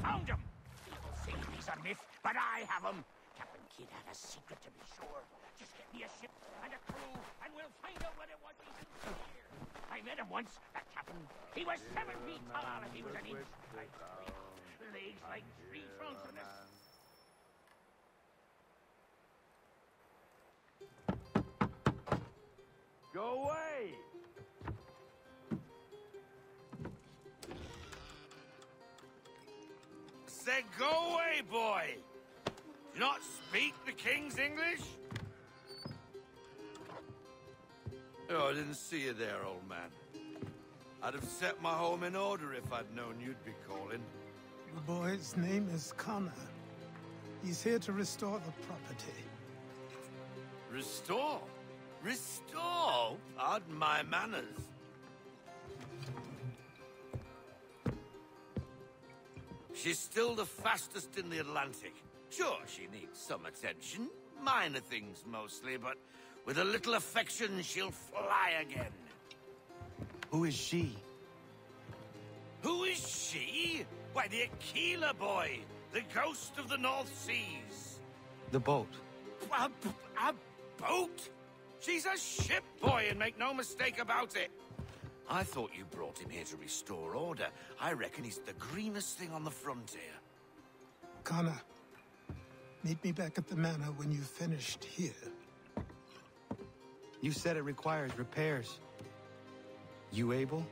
found him! People say he's a myth, but I have him! Captain Kidd had a secret, to be sure. Just get me a ship and a crew, and we'll find out what it was he's here. I met him once, that captain. He was 7 feet tall, and he was an inch like legs like tree trunks in the... Go away! Say, go away, boy! Do you not speak the King's English? Oh, I didn't see you there, old man. I'd have set my home in order if I'd known you'd be calling. The boy's name is Connor. He's here to restore the property. Restore? Restore? Pardon my manners. She's still the fastest in the Atlantic. Sure, she needs some attention. Minor things mostly, but with a little affection, she'll fly again. Who is she? Who is she? Why, the Aquila boy, the ghost of the North Seas. The boat. A boat? She's a ship, boy, and make no mistake about it. I thought you brought him here to restore order. I reckon he's the greenest thing on the frontier. Connor, meet me back at the manor when you've finished here. You said it requires repairs. You able?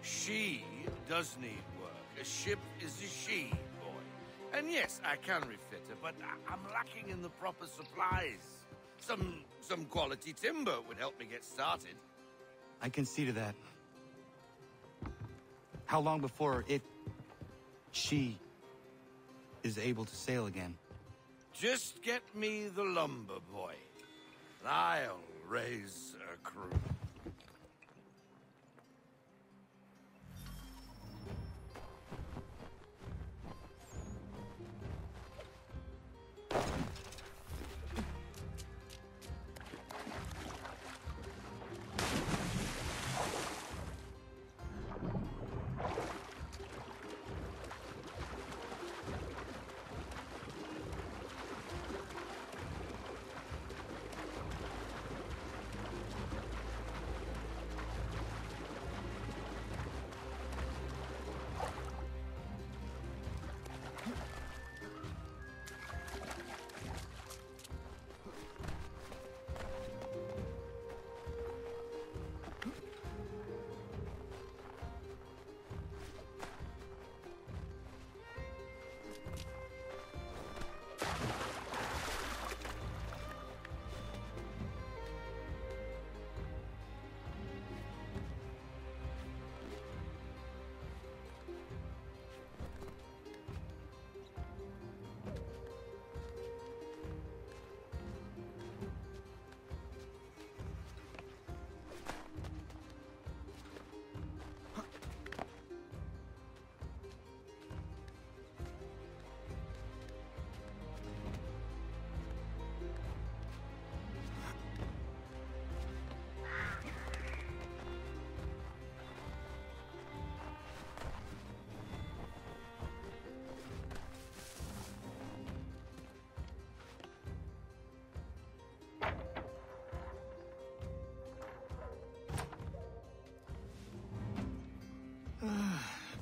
She does need work. A ship is a she, boy. And yes, I can refit her, but I'm lacking in the proper supplies. Some quality timber would help me get started. I can see to that. How long before she is able to sail again? Just get me the lumber, boy. I'll raise a crew.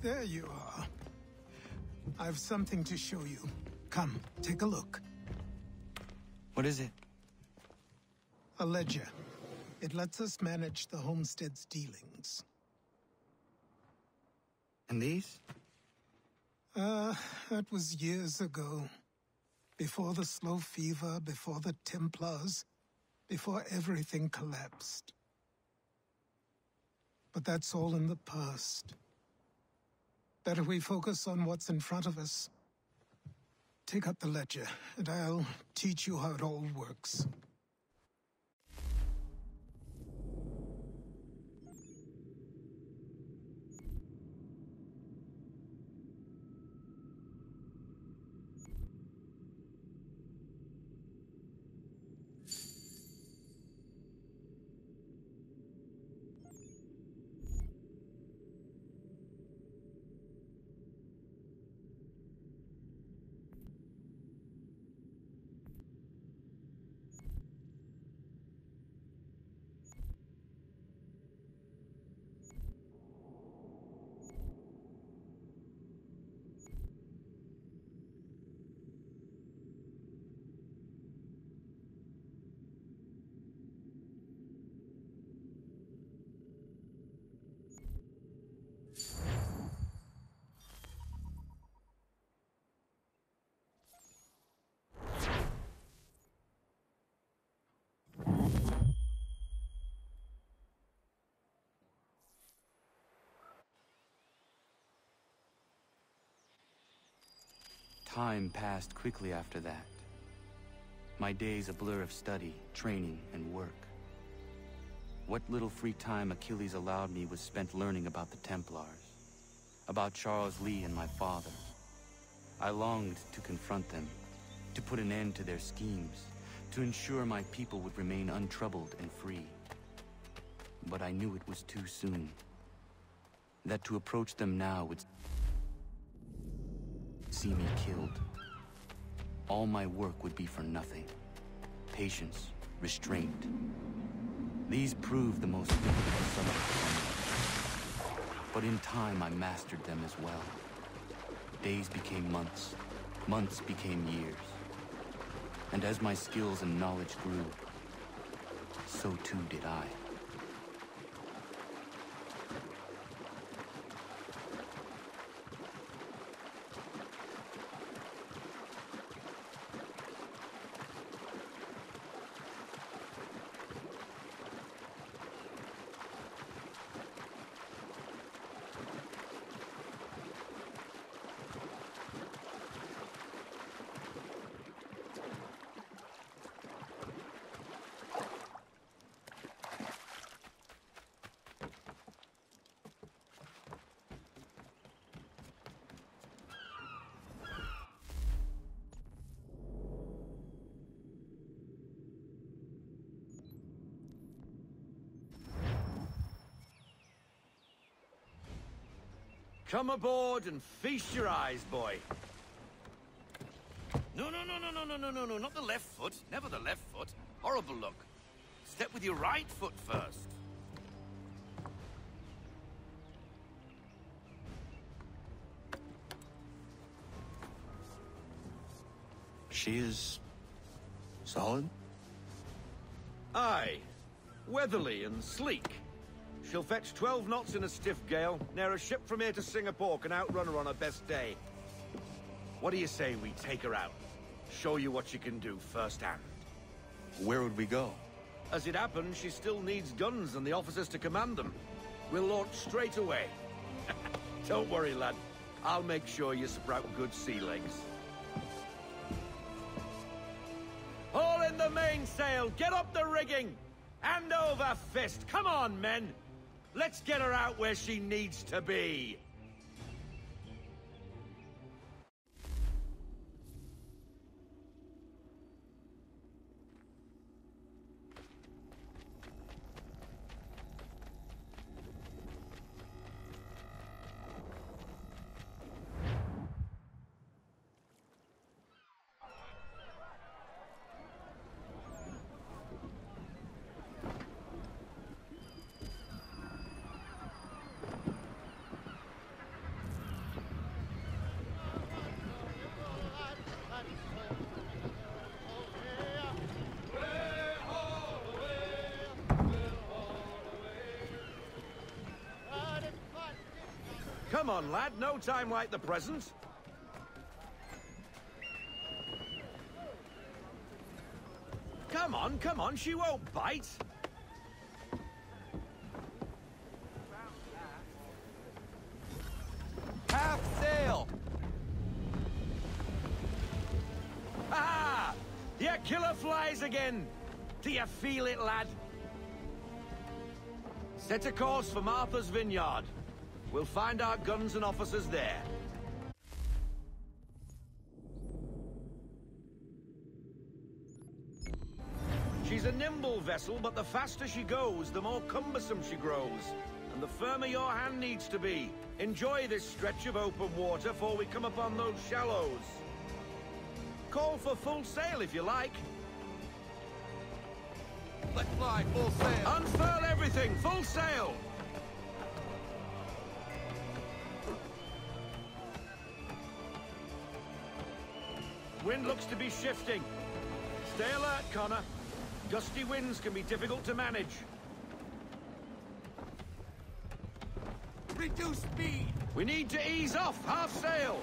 There you are. I've something to show you. Come, take a look. What is it? A ledger. It lets us manage the homestead's dealings. And these? That was years ago. Before the slow fever, before the Templars, before everything collapsed. But that's all in the past. Better we focus on what's in front of us. Take up the ledger, and I'll teach you how it all works. Time passed quickly after that. My days a blur of study, training, and work. What little free time Achilles allowed me was spent learning about the Templars, about Charles Lee and my father. I longed to confront them, to put an end to their schemes, to ensure my people would remain untroubled and free. But I knew it was too soon. That to approach them now would see me killed. All my work would be for nothing. Patience, restraint. These proved the most difficult subjects. But in time, I mastered them as well. Days became months. Months became years. And as my skills and knowledge grew, so too did I. Come aboard and feast your eyes, boy. No, not the left foot. Never the left foot. Horrible look. Step with your right foot first. She is solid? Aye. Weatherly and sleek. She'll fetch 12 knots in a stiff gale, ne'er a ship from here to Singapore can outrun her on her best day. What do you say we take her out? Show you what she can do firsthand. Where would we go? As it happens, she still needs guns and the officers to command them. We'll launch straight away. Don't worry, lad. I'll make sure you sprout good sea legs. Haul in the mainsail! Get up the rigging! Hand over fist! Come on, men! Let's get her out where she needs to be! Come on, lad. No time like the present. Come on. She won't bite. Half sail! Ah! Your killer flies again. Do you feel it, lad? Set a course for Martha's Vineyard. We'll find our guns and officers there. She's a nimble vessel, but the faster she goes, the more cumbersome she grows. And the firmer your hand needs to be. Enjoy this stretch of open water before we come upon those shallows. Call for full sail if you like. Let's fly, full sail. Unfurl everything, full sail! Wind looks to be shifting. Stay alert, Connor. Gusty winds can be difficult to manage. Reduce speed. We need to ease off, half sail.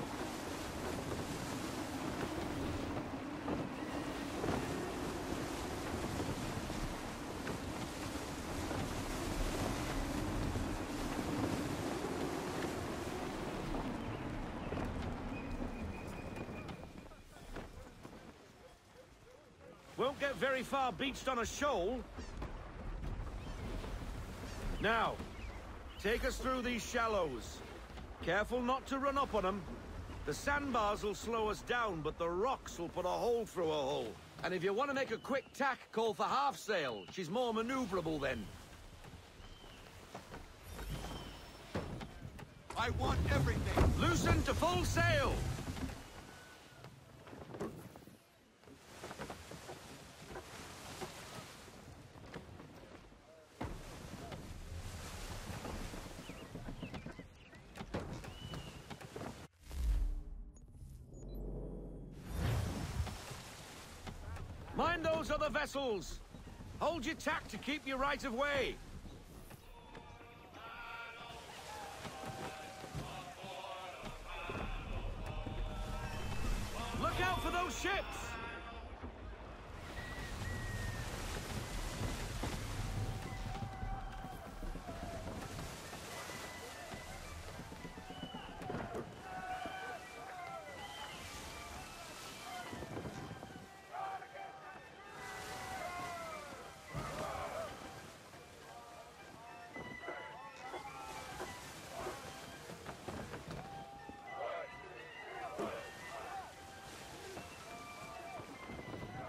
don't get very far beached on a shoal. Now, take us through these shallows. Careful not to run up on them. The sandbars will slow us down, but the rocks will put a hole through a hull. And if you want to make a quick tack, call for half sail. She's more maneuverable then. I want everything! Loosen to full sail! Mind those other vessels! Hold your tack to keep your right of way! Look out for those ships!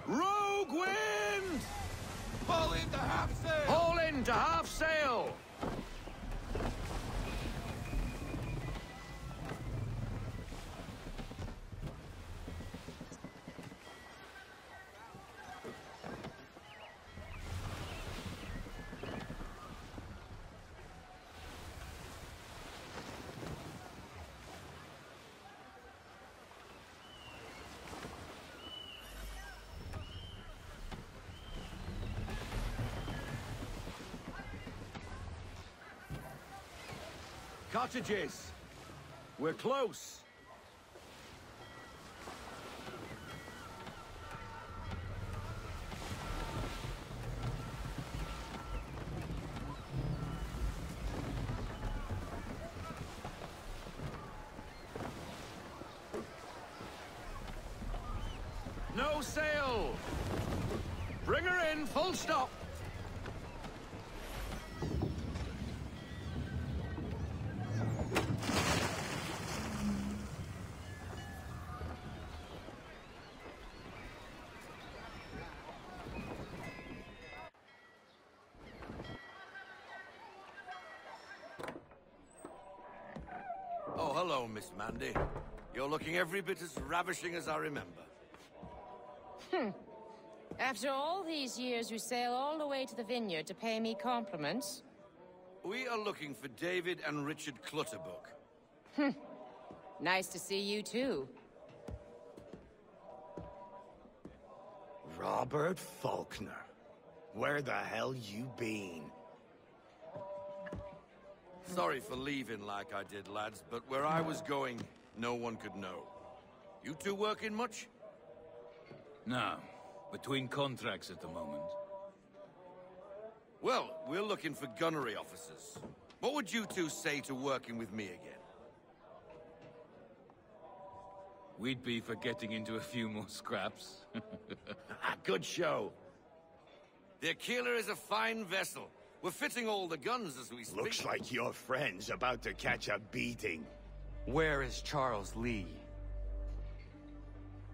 Rogue wind! Fall into half sail! Haul in to half sail! Cottages. We're close. No sail. Bring her in, full stop. Oh, hello, Miss Mandy. You're looking every bit as ravishing as I remember. After all these years, you sail all the way to the vineyard to pay me compliments? We are looking for David and Richard Clutterbuck. Nice to see you, too. Robert Faulkner. Where the hell you been? Sorry for leaving like I did, lads, but where I was going, no one could know. You two working much? No. Between contracts at the moment. Well, we're looking for gunnery officers. What would you two say to working with me again? We'd be for getting into a few more scraps. Good show. The Aquila is a fine vessel. We're fitting all the guns as we speak. Looks like your friend's about to catch a beating. Where is Charles Lee?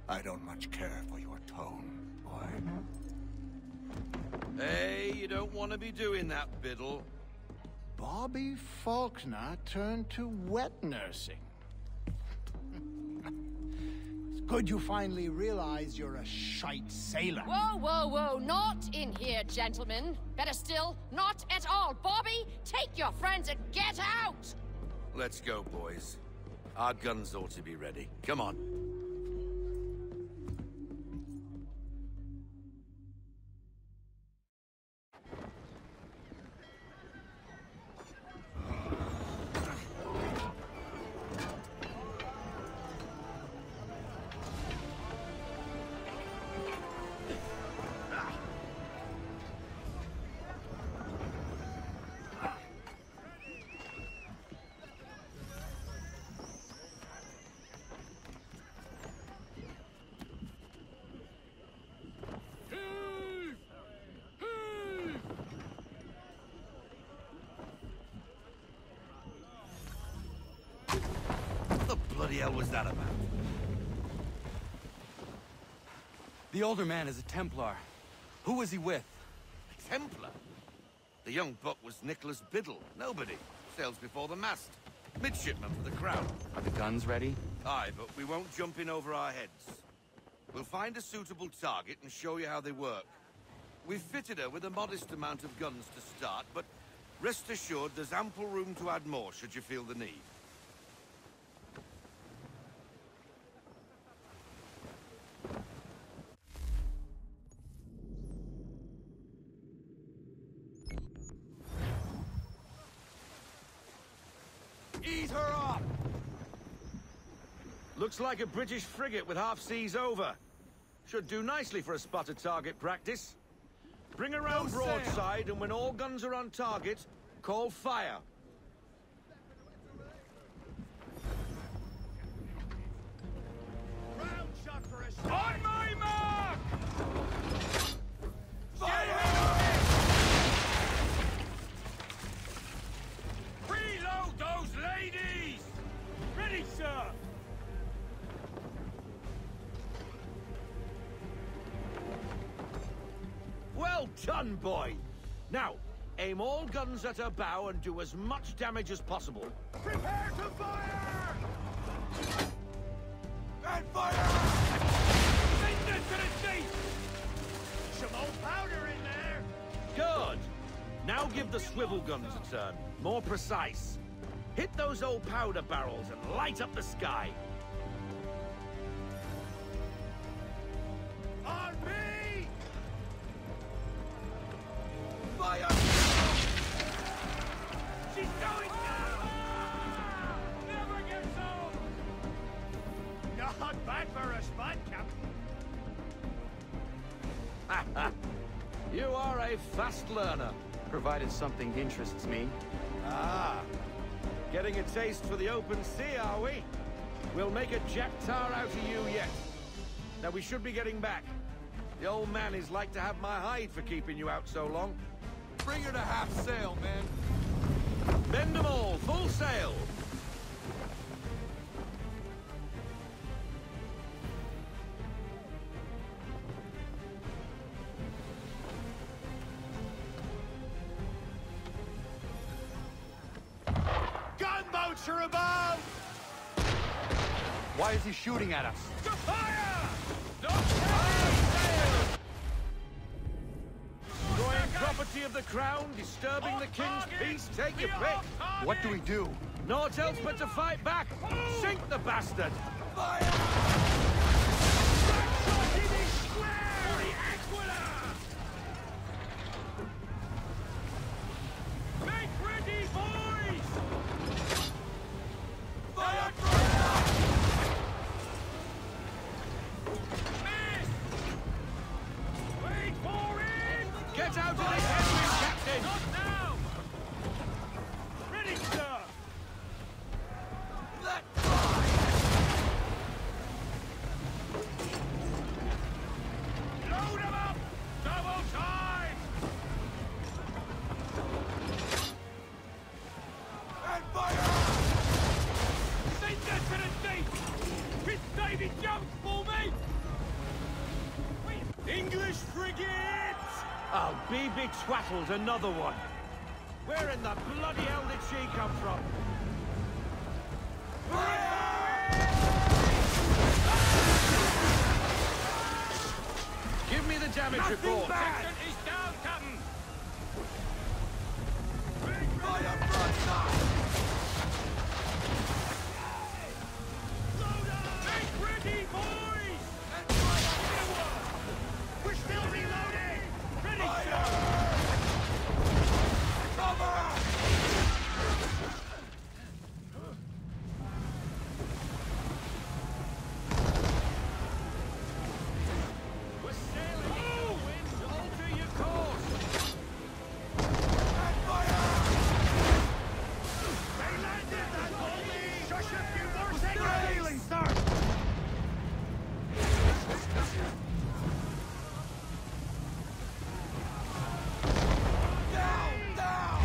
I don't much care for your tone, boy. Hey, you don't want to be doing that, Biddle. Bobby Faulkner turned to wet nursing. It's good you finally realize you're a shite sailor. Whoa, whoa, whoa, not in here, gentlemen. Better still, not at all. Bobby, take your friends and get out! Let's go, boys. Our guns ought to be ready. Come on. bloody hell was that about? The older man is a Templar. Who was he with? A Templar? The young buck was Nicholas Biddle. Nobody. Sails before the mast. Midshipman for the crown. Are the guns ready? Aye, but we won't jump in over our heads. We'll find a suitable target and show you how they work. We've fitted her with a modest amount of guns to start, but rest assured there's ample room to add more should you feel the need. Ease her up! Looks like a British frigate with half seas over. Should do nicely for a spotted target practice. Bring her round broadside, and when all guns are on target, call fire. Round shot for a strike. On my mark! Fire! Reload those ladies! Ready, sir! Well done, boy! Now, aim all guns at her bow and do as much damage as possible. Prepare to fire! And fire! Send it to the sea! Some old powder in there! Good! Now give the swivel guns a turn. More precise. Hit those old powder barrels and light up the sky. On me! Fire! She's going down! Never gets old! Not bad for a spot, Captain. You are a fast learner. Provided something interests me. Ah, getting a taste for the open sea, are we? We'll make a jack tar out of you yet. Now we should be getting back. The old man is like to have my hide for keeping you out so long. Bring her to half sail, man. Bend them all, full sail. Gunboats are above! Why is he shooting at us? To fire! No Destroying property of the crown, disturbing the king's peace, take your pick. What do we do? Naught else but to fight back. Sink the bastard. Make ready, boys! Fire! Miss! Wait for it! Get out of this headwind, Captain! Not now! Ready, sir! Let fly! Load 'em up! Double time! And fire! Send that to the sea! Miss Davy jumps for me! English frigates! I'll be betwattled, another one. Where in the bloody hell did she come from? Give me the damage report. Section is down, Captain! Fire broadside! Make ready, boys! And fire! We're still reloading! Ready, Fire! sir! Cover! We're sailing into the wind. Alter your course. And fire! They landed that goalie! Shush a few more seconds! Sailing, sir! Down! Down!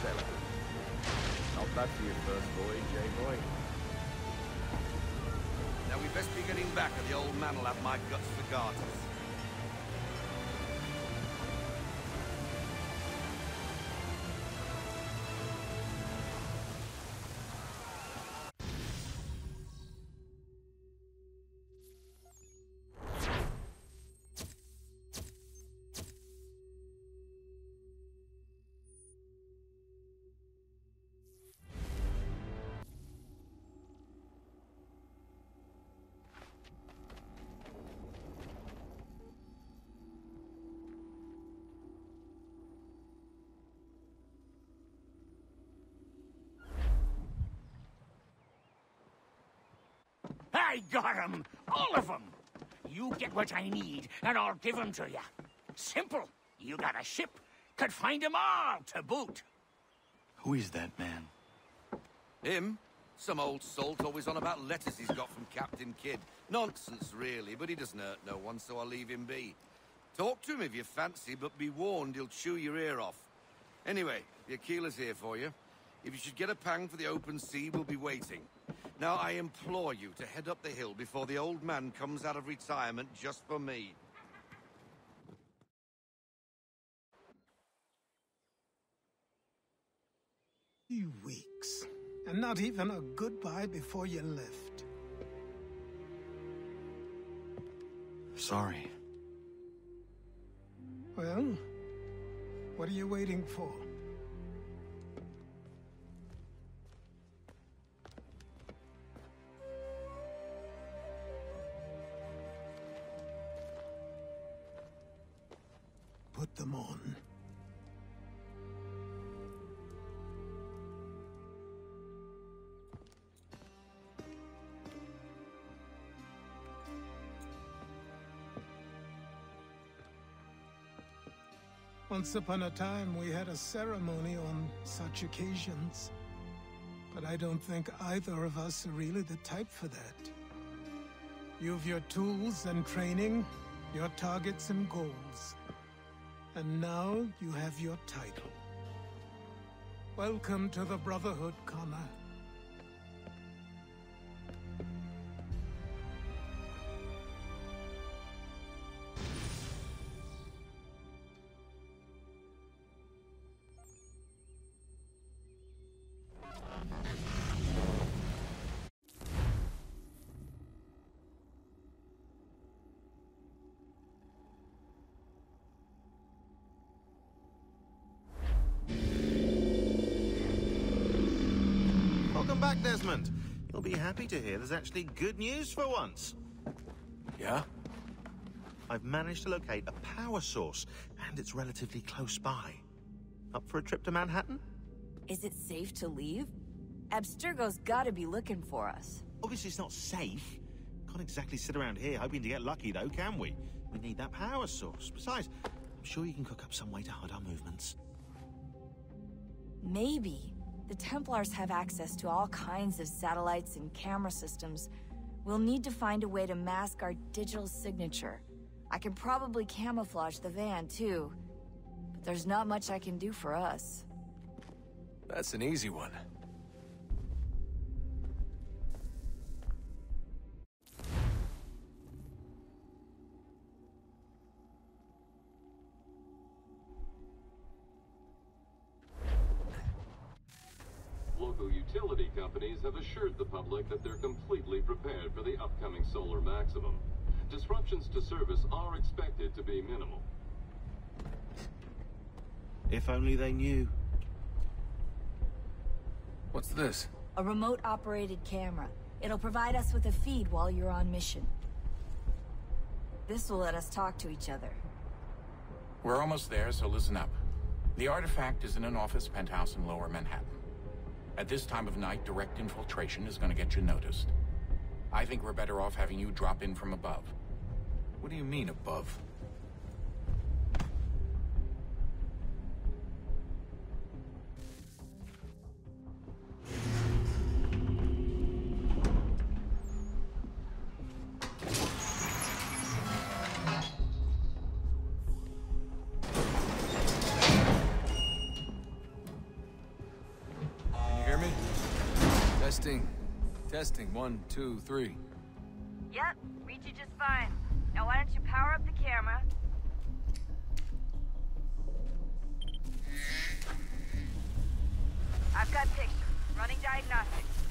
sailor. Not bad for your first voyage, eh, boy? Now we best be getting back, or the old man will have my guts for garters. I got 'em! All of 'em! You get what I need, and I'll give 'em to you. Simple. You got a ship. Could find 'em all to boot. Who is that man? Him? Some old salt always on about letters he's got from Captain Kidd. Nonsense, really, but he doesn't hurt no one, so I'll leave him be. Talk to him if you fancy, but be warned he'll chew your ear off. Anyway, the Aquila's here for you. If you should get a pang for the open sea, we'll be waiting. Now, I implore you to head up the hill before the old man comes out of retirement just for me. 3 weeks, and not even a goodbye before you left. Sorry. Well, what are you waiting for? Put them on. Once upon a time, we had a ceremony on such occasions. But I don't think either of us are really the type for that. You've your tools and training, your targets and goals. And now you have your title. Welcome to the Brotherhood, Connor. Welcome back, Desmond. You'll be happy to hear there's actually good news for once. Yeah? I've managed to locate a power source, and it's relatively close by. Up for a trip to Manhattan? Is it safe to leave? Abstergo's gotta be looking for us. Obviously it's not safe. Can't exactly sit around here hoping to get lucky, though, can we? We need that power source. Besides, I'm sure you can cook up some way to hide our movements. Maybe. The Templars have access to all kinds of satellites and camera systems. We'll need to find a way to mask our digital signature. I can probably camouflage the van, too. But there's not much I can do for us. That's an easy one. Local utility companies have assured the public that they're completely prepared for the upcoming solar maximum. Disruptions to service are expected to be minimal. If only they knew. What's this? A remote-operated camera. It'll provide us with a feed while you're on mission. This will let us talk to each other. We're almost there, so listen up. The artifact is in an office penthouse in Lower Manhattan. At this time of night, direct infiltration is going to get you noticed. I think we're better off having you drop in from above. What do you mean, above? Testing. Testing. 1, 2, 3. Yep, read you just fine. Now why don't you power up the camera? I've got pictures. Running diagnostics.